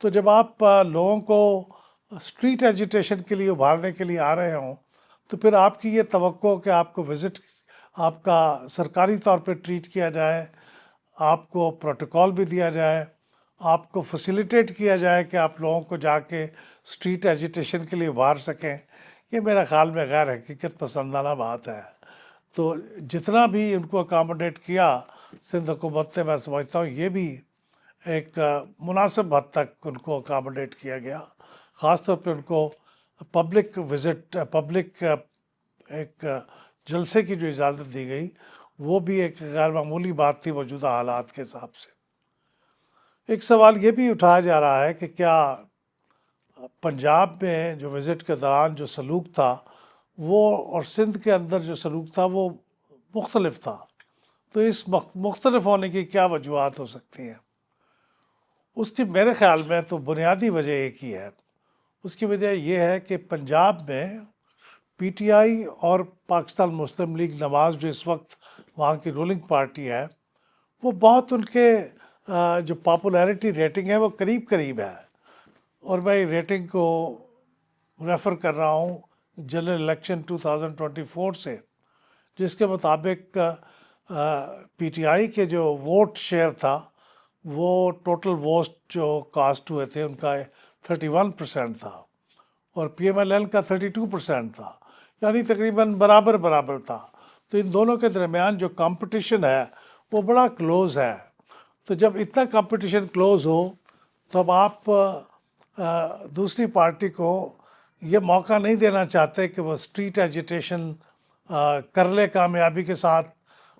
تو جب آپ لوگوں کو اسٹریٹ ایجیٹیشن کے لیے ابھارنے کے لیے آ رہے ہوں تو پھر آپ کی یہ توقع کہ آپ کو وزٹ آپ کا سرکاری طور پہ ٹریٹ کیا جائے، آپ کو پروٹوکول بھی دیا جائے، آپ کو فیسیلیٹیٹ کیا جائے کہ آپ لوگوں کو جا کے اسٹریٹ ایجیٹیشن کے لیے ابھار سکیں، یہ میرا خیال میں غیر حقیقت پسندانہ بات ہے۔ تو جتنا بھی ان کو اکاموڈیٹ کیا سندھ حکومت نے، میں سمجھتا ہوں یہ بھی ایک مناسب حد تک ان کو اکاموڈیٹ کیا گیا، خاص طور پہ ان کو پبلک وزٹ، پبلک ایک جلسے کی جو اجازت دی گئی وہ بھی ایک غیر معمولی بات تھی موجودہ حالات کے حساب سے۔ ایک سوال یہ بھی اٹھایا جا رہا ہے کہ کیا پنجاب میں جو وزٹ کے دوران جو سلوک تھا وہ اور سندھ کے اندر جو سلوک تھا وہ مختلف تھا، تو اس مختلف ہونے کی کیا وجوہات ہو سکتی ہیں؟ اس کی میرے خیال میں تو بنیادی وجہ ایک ہی ہے۔ اس کی وجہ یہ ہے کہ پنجاب میں پی ٹی آئی اور پاکستان مسلم لیگ نواز جو اس وقت وہاں کی رولنگ پارٹی ہے، وہ بہت ان کے جو پاپولیرٹی ریٹنگ ہے وہ قریب قریب ہے، اور میں ریٹنگ کو ریفر کر رہا ہوں جنرل الیکشن 2024 سے، جس کے مطابق پی ٹی آئی کے جو ووٹ شیئر تھا وہ ٹوٹل ووٹ جو کاسٹ ہوئے تھے ان کا 31% تھا، اور پی ایم ایل این کا 32% تھا، یعنی تقریباً برابر برابر تھا۔ تو ان دونوں کے درمیان جو کمپٹیشن ہے وہ بڑا کلوز ہے۔ تو جب اتنا کمپٹیشن کلوز ہو تو اب آپ دوسری پارٹی کو یہ موقع نہیں دینا چاہتے کہ وہ اسٹریٹ ایجیٹیشن کر لے کامیابی کے ساتھ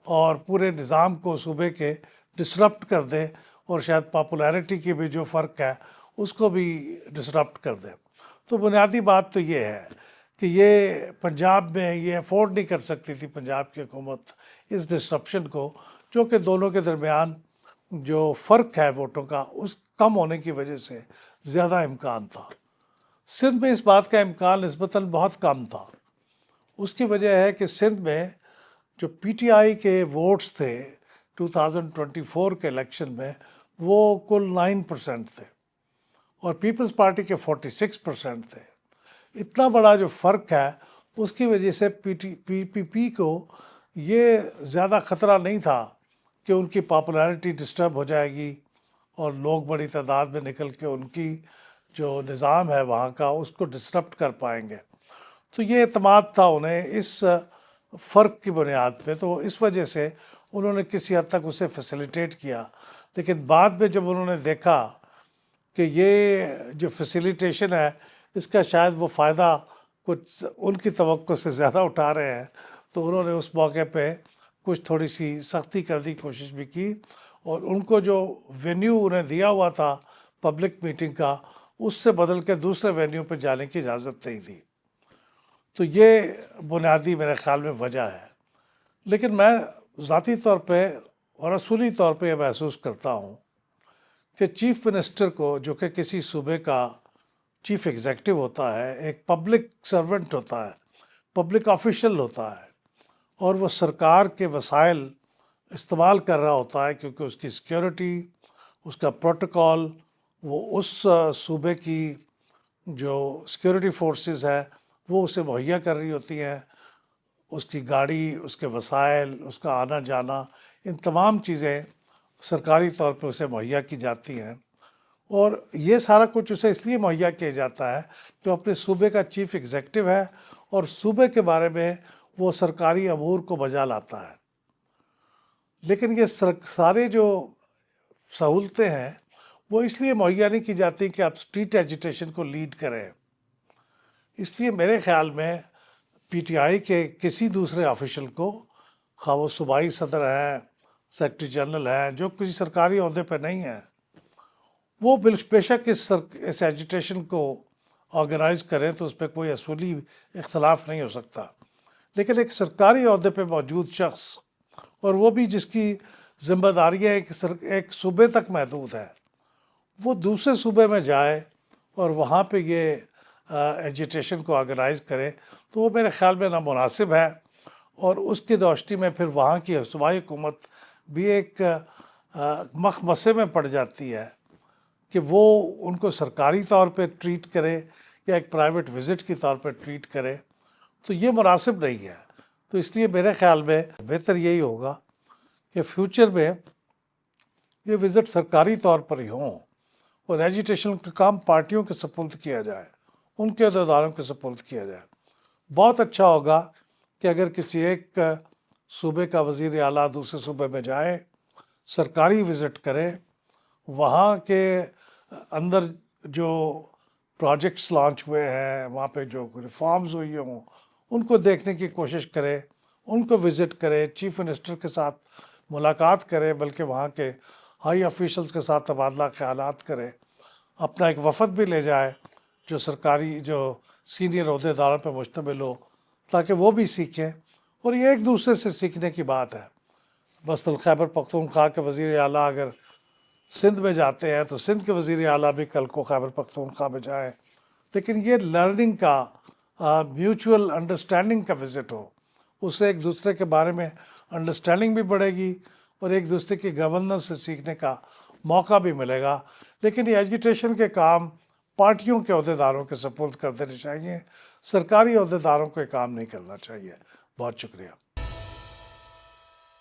اور پورے نظام کو صوبے کے ڈسرپٹ کر دے، اور شاید پاپولیرٹی کی بھی جو فرق ہے اس کو بھی ڈسرپٹ کر دے۔ تو بنیادی بات تو یہ ہے کہ یہ پنجاب میں یہ افورڈ نہیں کر سکتی تھی پنجاب کی حکومت اس ڈسرپشن کو، جو کہ دونوں کے درمیان جو فرق ہے ووٹوں کا اس کم ہونے کی وجہ سے زیادہ امکان تھا۔ سندھ میں اس بات کا امکان نسبتاً بہت کم تھا۔ اس کی وجہ ہے کہ سندھ میں جو پی ٹی آئی کے ووٹس تھے 2024 کے الیکشن میں وہ کل 9% تھے، اور پیپلز پارٹی کے 46% تھے۔ اتنا بڑا جو فرق ہے اس کی وجہ سے پی پی کو یہ زیادہ خطرہ نہیں تھا کہ ان کی پاپولیرٹی ڈسٹرب ہو جائے گی اور لوگ بڑی تعداد میں نکل کے ان کی جو نظام ہے وہاں کا اس کو ڈسٹرپٹ کر پائیں گے۔ تو یہ اعتماد تھا انہیں اس فرق کی بنیاد پہ، تو اس وجہ سے انہوں نے کسی حد تک اسے فیسیلیٹیٹ کیا۔ لیکن بعد میں جب انہوں نے دیکھا کہ یہ جو فیسیلیٹیشن ہے اس کا شاید وہ فائدہ کچھ ان کی توقع سے زیادہ اٹھا رہے ہیں، تو انہوں نے اس موقع پہ کچھ تھوڑی سی سختی کرنے کی کوشش بھی کی، اور ان کو جو وینیو انہیں دیا ہوا تھا پبلک میٹنگ کا اس سے بدل کے دوسرے وینیو پہ جانے کی اجازت نہیں دی۔ تو یہ بنیادی میرے خیال میں وجہ ہے۔ لیکن میں ذاتی طور پہ اور اصولی طور پہ یہ محسوس کرتا ہوں کہ چیف منسٹر کو، جو کہ کسی صوبے کا چیف ایگزیکٹو ہوتا ہے، ایک پبلک سرونٹ ہوتا ہے، پبلک آفیشل ہوتا ہے، اور وہ سرکار کے وسائل استعمال کر رہا ہوتا ہے کیونکہ اس کی سیکیورٹی، اس کا پروٹوکول وہ اس صوبے کی جو سیکیورٹی فورسز ہے وہ اسے مہیا کر رہی ہوتی ہیں، اس کی گاڑی، اس کے وسائل، اس کا آنا جانا، ان تمام چیزیں سرکاری طور پہ اسے مہیا کی جاتی ہیں، اور یہ سارا کچھ اسے اس لیے مہیا کیا جاتا ہے کہ وہ اپنے صوبے کا چیف ایگزیکٹو ہے اور صوبے کے بارے میں وہ سرکاری امور کو بجا لاتا ہے۔ لیکن یہ سارے جو سہولتیں ہیں وہ اس لیے مہیا نہیں کی جاتی کہ آپ اسٹریٹ ایجیٹیشن کو لیڈ کریں۔ اس لیے میرے خیال میں پی ٹی آئی کے کسی دوسرے آفیشل کو، خواہ وہ صوبائی صدر ہیں، سیکرٹری جنرل ہیں، جو کسی سرکاری عہدے پہ نہیں ہیں، وہ بے شک اس ایجیٹیشن کو آرگنائز کریں تو اس پہ کوئی اصولی اختلاف نہیں ہو سکتا، لیکن ایک سرکاری عہدے پہ موجود شخص، اور وہ بھی جس کی ذمہ داریاں ایک صوبے تک محدود ہے، وہ دوسرے صوبے میں جائے اور وہاں پہ یہ ایجیٹیشن کو آرگنائز کرے، تو وہ میرے خیال میں نامناسب ہے، اور اس کی روشنی میں پھر وہاں کی صوبائی حکومت بھی ایک مخمصے میں پڑ جاتی ہے کہ وہ ان کو سرکاری طور پہ ٹریٹ کرے یا ایک پرائیویٹ وزٹ کی طور پہ ٹریٹ کرے، تو یہ مناسب نہیں ہے۔ تو اس لیے میرے خیال میں بہتر یہی ہوگا کہ فیوچر میں یہ وزٹ سرکاری طور پر ہی ہوں، اور ایجوٹیشن کا کام پارٹیوں کے سپرد کیا جائے، ان کے عہدیداروں کے سپرد کیا جائے۔ بہت اچھا ہوگا کہ اگر کسی ایک صوبے کا وزیر اعلیٰ دوسرے صوبے میں جائے، سرکاری وزٹ کرے، وہاں کے اندر جو پروجیکٹس لانچ ہوئے ہیں، وہاں پہ جو ریفارمز ہوئی ہوں، ان کو دیکھنے کی کوشش کرے، ان کو وزٹ کرے، چیف منسٹر کے ساتھ ملاقات کرے، بلکہ وہاں کے ہائی آفیشلز کے ساتھ تبادلہ خیالات کرے، اپنا ایک وفد بھی لے جائے جو سرکاری جو سینئر عہدیداروں پہ مشتمل ہو، تاکہ وہ بھی سیکھیں، اور یہ ایک دوسرے سے سیکھنے کی بات ہے۔ مثلاً خیبر پختونخوا کے وزیر اعلیٰ اگر سندھ میں جاتے ہیں تو سندھ کے وزیر اعلیٰ بھی کل کو خیبر پختونخوا میں جائیں، لیکن یہ لرننگ کا میوچول انڈرسٹینڈنگ کا وزٹ ہو، اس سے ایک دوسرے کے بارے میں انڈرسٹینڈنگ بھی بڑھے گی اور ایک دوسرے کی گورننس سے سیکھنے کا موقع بھی ملے گا۔ لیکن یہ ایجوٹیشن کے کام پارٹیوں کے عہدیداروں کے سپرد کر دینے چاہیے، سرکاری عہدیداروں کو یہ کام نہیں کرنا چاہیے۔ بہت شکریہ۔